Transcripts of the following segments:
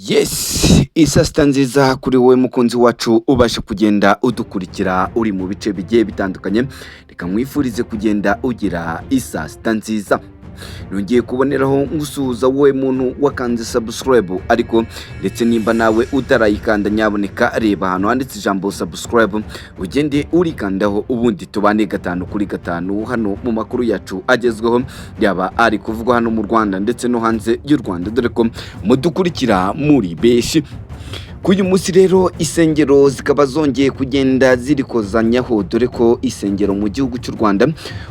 Yes, isa sita nziza kuri wowe mukunzi wacu ubasha kugenda udukurikira uri mu bice bigiye bitandukanye, reka mwifurize kugenda ugira isa sita nziza. Nongeye kuboneraho ngusuhuza wowe muntu wakanze subscribe, ariko ndetse nimba nawe utarayikanda nyaboneka reba hano handitse ijambo subscribe ugende urikandaho, ubundi tubane gatanu kuri gatanu hano mu makuru yacu agezweho, yaba ari kuvugwa hano mu Rwanda ndetse no hanze y'u Rwanda, dore ko mudukurikira muri beshi. Kuyu munsi rero isengero zikaba zongeye kugenda zirikozanyaho, dore ko isengero mu gihugu cy'u Rwanda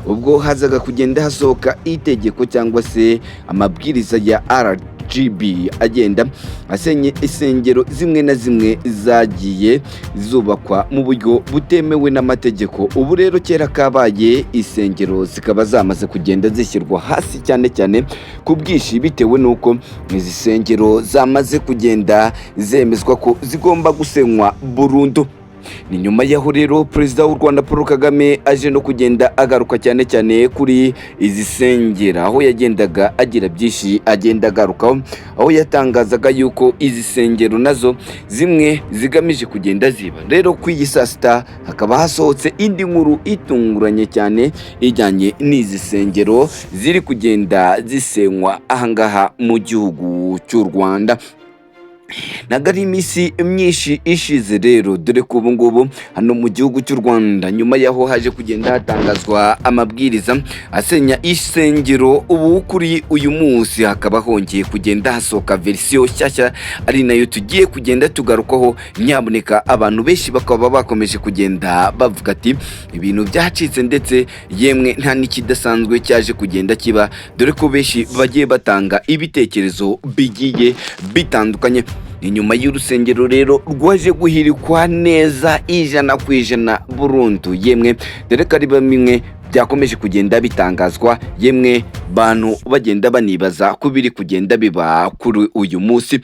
ubwo hazaga kugenda hasohoka itegeko cyangwa se amabwiriza ya RGB agenda asenye isengero zimwe na zimwe zagiye zubakwa mu buryo butemewe n'amategeko. Ubu rero kera kabaye isengero zikaba zamaze kugenda zishyirwa hasi cyane cyane ku bwishi, bitewe n'uko izi sengero zamaze kugenda zemezwa ko zigomba gusenywa burundu. Ni nyuma yaho rero Perezida w'u Rwanda Paul Kagame aje no kugenda agaruka cyane cyane kuri izi sengero, aho yagendaga agira byinshi agenda agarukaho, aho yatangazaga yuko izi sengero nazo zimwe zigamije kugenda ziba. Rero ku iyi saa sita hakaba hasohotse indi nkuru itunguranye cyane ijyanye n'izi sengero ziri kugenda zisenywa ahangaha mu gihugu cy'u Rwanda. Nagari iminsi myinshi ishize rero, dore ko ubu ngubu hano mu gihugu cy'u Rwanda nyuma yaho haje kugenda hatangazwa amabwiriza asenya isengero, ubu kuri uyu munsi hakaba hongeye kugenda hasohoka verisiyo nshyashya, ari nayo tugiye kugenda tugarukaho. Nyaboneka abantu benshi bakaba bakomeje kugenda bavuga ati ibintu byacitse, ndetse yemwe nta n'ikidasanzwe cyaje kugenda kiba, dore ko benshi bagiye batanga ibitekerezo bigiye bitandukanye. Inyuma y'urusengero rero rwaje guhirikwa neza ijana ku ijana burundu, yemwe dore ko ari bimwe byakomeje kugenda bitangazwa, yemwe bantu bagenda banibaza ko biri kugenda biba kuri uyu munsi.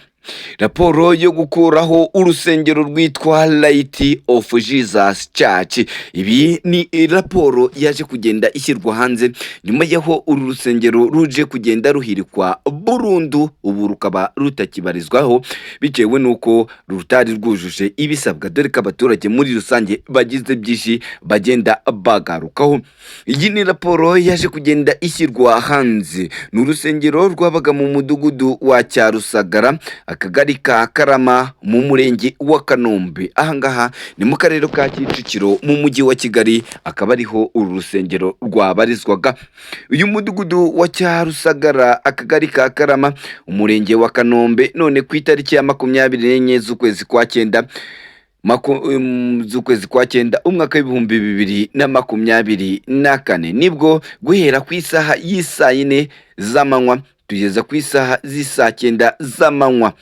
Raporo yo gukuraho urusengero rwitwa Light of Jesus Church, ibi ni raporo yaje kugenda ishyirwa hanze nyuma yaho uru rusengero ruje kugenda ruhirikwa burundu, ubu rukaba rutakibarizwaho bitewe n'uko rutari rwujuje ibisabwa, dore ko abaturage muri rusange bagize byinshi bagenda bagarukaho. Iyi ni raporo yaje kugenda ishyirwa hanze. Ni urusengero rwabaga mu mudugudu wa Cyarusagara, akagari ka Karama, mu murenge wa Kanombe, ahangaha ni mu karere ka Kicukiro mu mujyi wa Kigali, akaba ariho uru rusengero rwabarizwaga. Uyu mudugudu wa Cyarusagara, akagari ka Karama, umurenge wa Kanombe, none ku itariki ya 24 z'ukwezi kwa cyenda umwaka w'ibihumbi 2024 nibwo guhera ku isaha y'isaa 4 z'amanywa tugeza ku isaha z'isaa 9 z'amanywa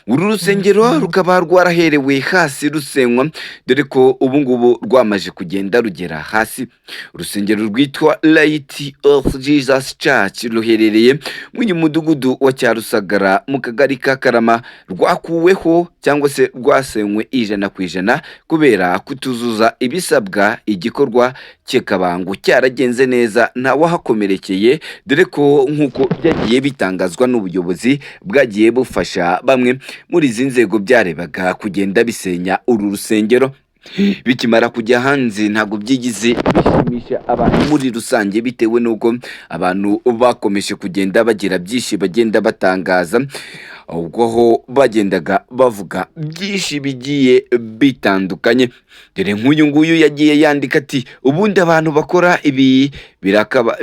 uru rusengero rukaba rwaraherewe hasi rusenywa, dore ko ubu ngubu rwamaje kugenda rugera hasi. Urusengero rwitwa Light of Jesus Church ruherereye mu mudugudu wa Cyarusagara mu kagari ka Karama, rwakuweho cyangwa se rwasenywe ijana ku ijana kubera kutuzuza ibisabwa. Igikorwa cy'akabangu cyaragenze neza, nta wahakomerekeye, dore ko nk'uko byagiye bitangazwa n'ubuyobozi bwagiye bufasha bamwe muri izi nzego byarebaga kugenda bisenya uru rusengero. Bikimara kujya hanze ntabwo byigize bishimisha abantu muri rusange, bitewe n'uko abantu bakomeje kugenda bagira byinshi bagenda batangaza, ubwo ho bagendaga bavuga byinshi bigiye bitandukanye. Dore nk'uyu nguyu yagiye yandika ati ubundi abantu bakora ibi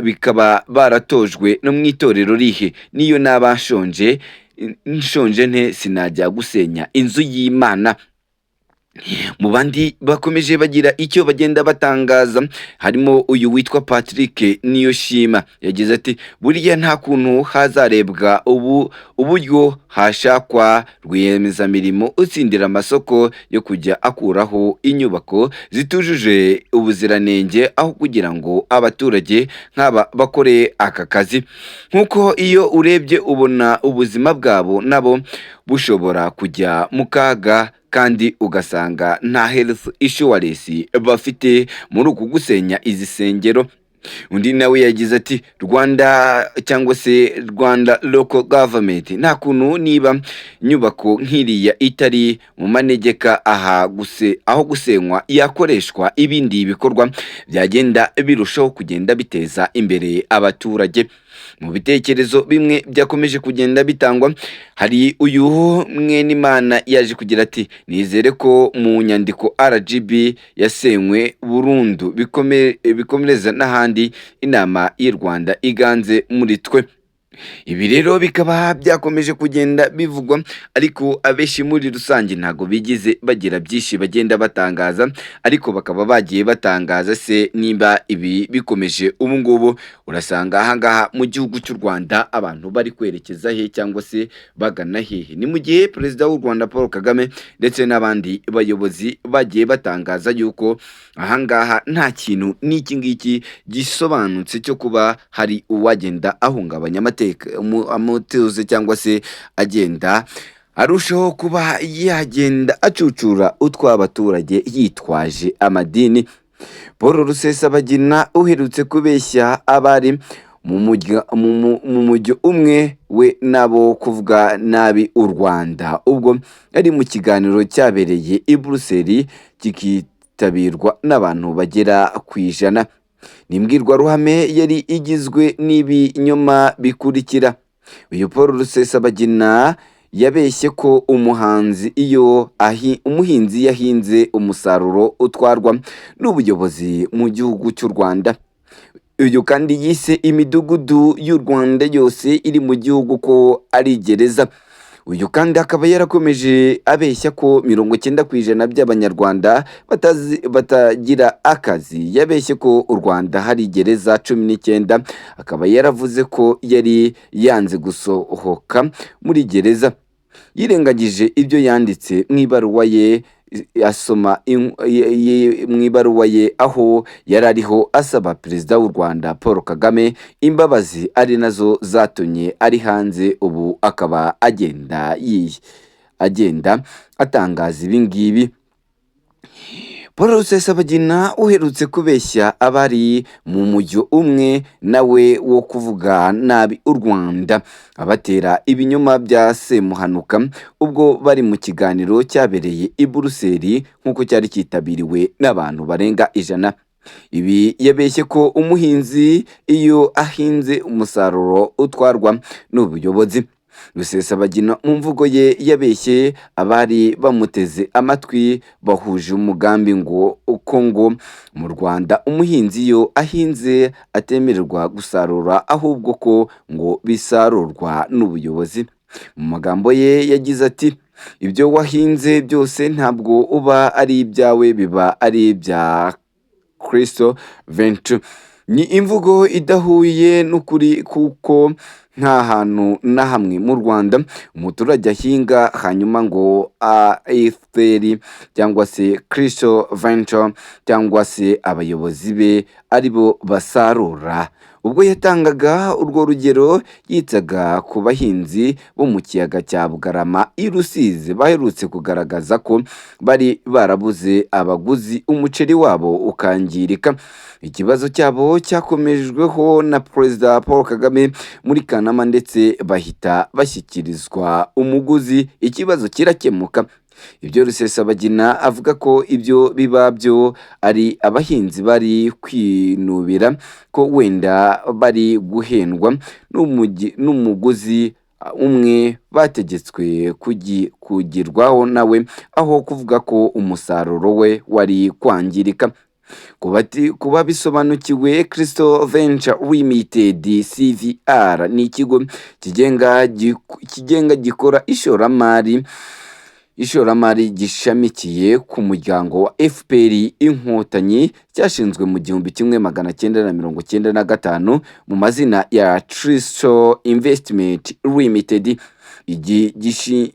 bikaba baratojwe no mu itorero rihe, niyo naba nshonje nte sinajya gusenya inzu y'Imana. Mu bandi bakomeje bagira icyo bagenda batangaza harimo uyu witwa Patrick Niyoshima, yagize ati buriya nta kuntu hazarebwa uburyo hashakwa rwiyemezamirimo utsindira amasoko yo kujya akuraho inyubako zitujuje ubuziranenge, aho kugira ngo abaturage nk'aba bakore aka kazi, nk'uko iyo urebye ubona ubuzima bwabo nabo bushobora kujya mu kaga, kandi ugasanga nta health insurance bafite muri uku gusenya izi sengero. undi nawe yagize ati Rwanda cyangwa se Rwanda local government nta kuntu niba inyubako nk'iriya itari mu manegeka aho gusenywa yakoreshwa ibindi bikorwa byagenda birushaho kugenda biteza imbere abaturage. Mu bitekerezo bimwe byakomeje kugenda bitangwa, hari uyu Mwenimana yaje kugira ati nizere ko mu nyandiko RGB yasenywe burundu bikomereza n'ahandi inama y'u Rwanda iganze muri twe. Ibi rero bikaba byakomeje kugenda bivugwa, ariko abenshi muri rusange ntago bigize bagira byinshi bagenda batangaza, ariko bakaba bagiye batangaza se nimba ibi bikomeje ubu ngubu. Urasanga ahangaha mu gihugu cy'u Rwanda abantu bari kwerekeza he cyangwa se bagana hehe? Ni mu gihe perezida w'u Rwanda Paul Kagame ndetse n'abandi bayobozi bagiye batangaza yuko ahangaha nta kintu n'iki ngiki gisobanutse cyo kuba hari uwagenda ahungabanya amutuze cyangwa se agenda arushaho kuba yagenda acucura utw'abaturage yitwaje amadini. Paul Rusesabagina uherutse kubeshya abari mu mujyo umwe we nabo kuvuga nabi u Rwanda, ubwo ari mu kiganiro cyabereye i Buruseli kikitabirwa n'abantu bagera ku 100. Ni imbwirwaruhame yari igizwe n'ibinyoma bikurikira. Uyu Paul Rusesabagina yabeshye ko umuhinzi yahinze umusaruro utwarwa n'ubuyobozi mu gihugu cy'u Rwanda. Uyu kandi yise imidugudu y'u Rwanda yose iri mu gihugu ko ari gereza. Uyu kandi akaba yarakomeje abeshya ko 90% by'abanyarwanda batagira akazi. Yabeshye ko u Rwanda hari gereza 19. Akaba yaravuze ko yari yanze gusohoka muri gereza. Yirengagije ibyo yanditse mu ibaruwa ye mu ibaruwa ye aho yari ariho asaba perezida w'u Rwanda Paul Kagame imbabazi, ari nazo zatumye ari hanze. Ubu akaba agenda atangaza ibi ngibi. Paul Rusesabagina uherutse kubeshya abari mu mujyo umwe nawe wo kuvuga nabi u Rwanda, abatera ibinyoma bya semuhanuka ubwo bari mu kiganiro cyabereye i Buruseli nk'uko cyari cyitabiriwe n'abantu barenga 100. Ibi yabeshye ko umuhinzi iyo ahinze umusaruro utwarwa n'ubuyobozi. Rusesabagina mu mvugo ye yabeshye abari bamuteze amatwi bahuje umugambi ngo mu Rwanda umuhinzi iyo ahinze atemererwa gusarura, ahubwo ko ngo bisarurwa n'ubuyobozi. Mu magambo ye yagize ati ibyo wahinze byose ntabwo uba ari ibyawe, biba ari ibya Kristo Venture. Ni imvugo idahuye n'ukuri, kuko nta hantu na hamwe mu Rwanda umuturage ahinga hanyuma ngo AFPR cyangwa se Kristo Venture cyangwa se abayobozi be aribo basarura. Ubwo yatangaga urwo rugero yitaga ku bahinzi bo mu kiyaga cya Bugarama i Rusizi baherutse kugaragaza ko bari barabuze abaguzi, umuceri wabo ukangirika. Ikibazo cyabo cyakomejweho na Perezida Paul Kagame muri Kanama ndetse bahita bashyikirizwa umuguzi, ikibazo kirakemuka. Ibyo Rusesabagina avuga ko ibyo biba byo ari abahinzi bari kwinubira ko wenda bari guhendwa n'umuguzi umwe bategetswe kugirwaho nawe, aho kuvuga ko umusaruro we wari kwangirika. Kuba bisobanukiwe, Kristo Venture Limited CVR ni ikigo kigenga gikora ishoramari gishamikiye ku muryango wa FPR Inkotanyi, cyashinzwe mu 1995 mu mazina ya Tristo Investment Limited.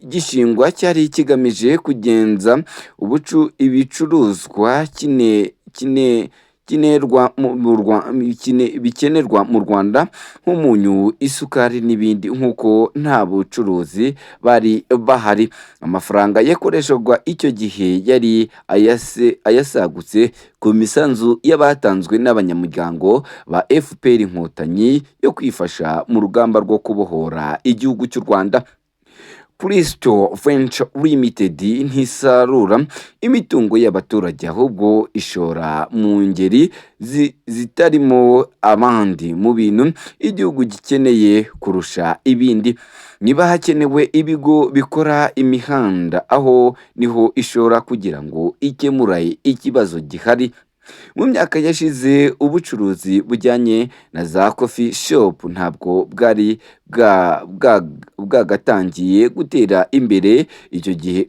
Gishingwa cyari kigamije kugenza ibicuruzwa bikenerwa mu Rwanda nk'umunyu, isukari n'ibindi, nk'uko nta bucuruzi bari bahari. Amafaranga yakoreshwaga icyo gihe yari ayasagutse ku misanzu y'abatanzwe n'abanyamuryango ba FPR Inkotanyi yo kwifasha mu rugamba rwo kubohora igihugu cy'u Rwanda. Kristo Venture Limited ntisarura imitungo y'abaturage, ahubwo ishora mu ngeri zitarimo abandi mu bintu igihugu gikeneye kurusha ibindi. Niba hakenewe ibigo bikora imihanda, aho niho ishora kugira ngo ikemure ikibazo gihari. Mu myaka yashize ubucuruzi bujyanye na za coffee shop ntabwo bwagatangiye gutera imbere. Icyo gihe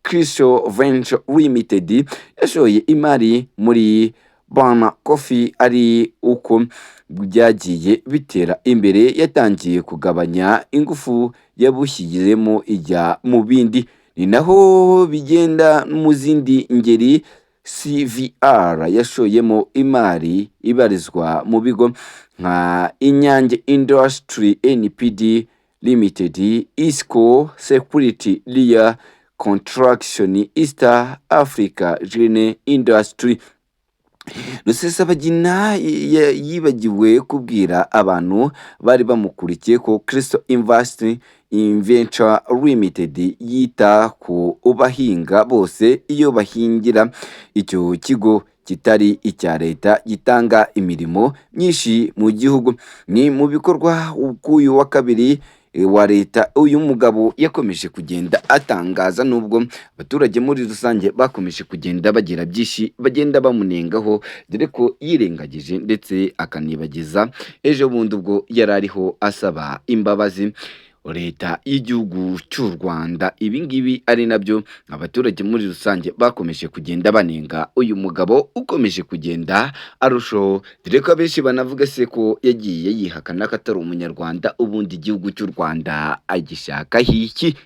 Kristo Venture Limited yashoye imari muri Bana Coffee, ari uko byagiye bitera imbere yatangiye kugabanya ingufu yabushyizemo ijya mu bindi. Ni naho bigenda mu zindi ngeri. CVR yashoyemo imari ibarizwa mu bigo nka Inyange Industry NPD Limited, Isco Security, Ria Construction, East Africa Gene Industry. Rusesabagina yibagiwe kubwira abantu bari bamukurikiye ko Kristo Venture Limited yita ku bahinga bose iyo bahingira. Icyo kigo kitari icya leta gitanga imirimo myinshi mu gihugu. Ni mu bikorwa k'uyu wa kabiri wa leta uyu mugabo yakomeje kugenda atangaza, nubwo abaturage muri rusange bakomeje kugenda bagira byinshi bagenda bamunengaho, dore ko yirengagije ndetse akanibagiza ejo bundi ubwo yari ariho asaba imbabazi leta y'igihugu cy'u Rwanda. Ibi ngibi ari nabyo abaturage muri rusange bakomeje kugenda banenga uyu mugabo ukomeje kugenda arushaho, dore ko abenshi banavuga se ko yagiye yihakana ko atari umunyarwanda, ubundi igihugu cy'u Rwanda agishakaho iki?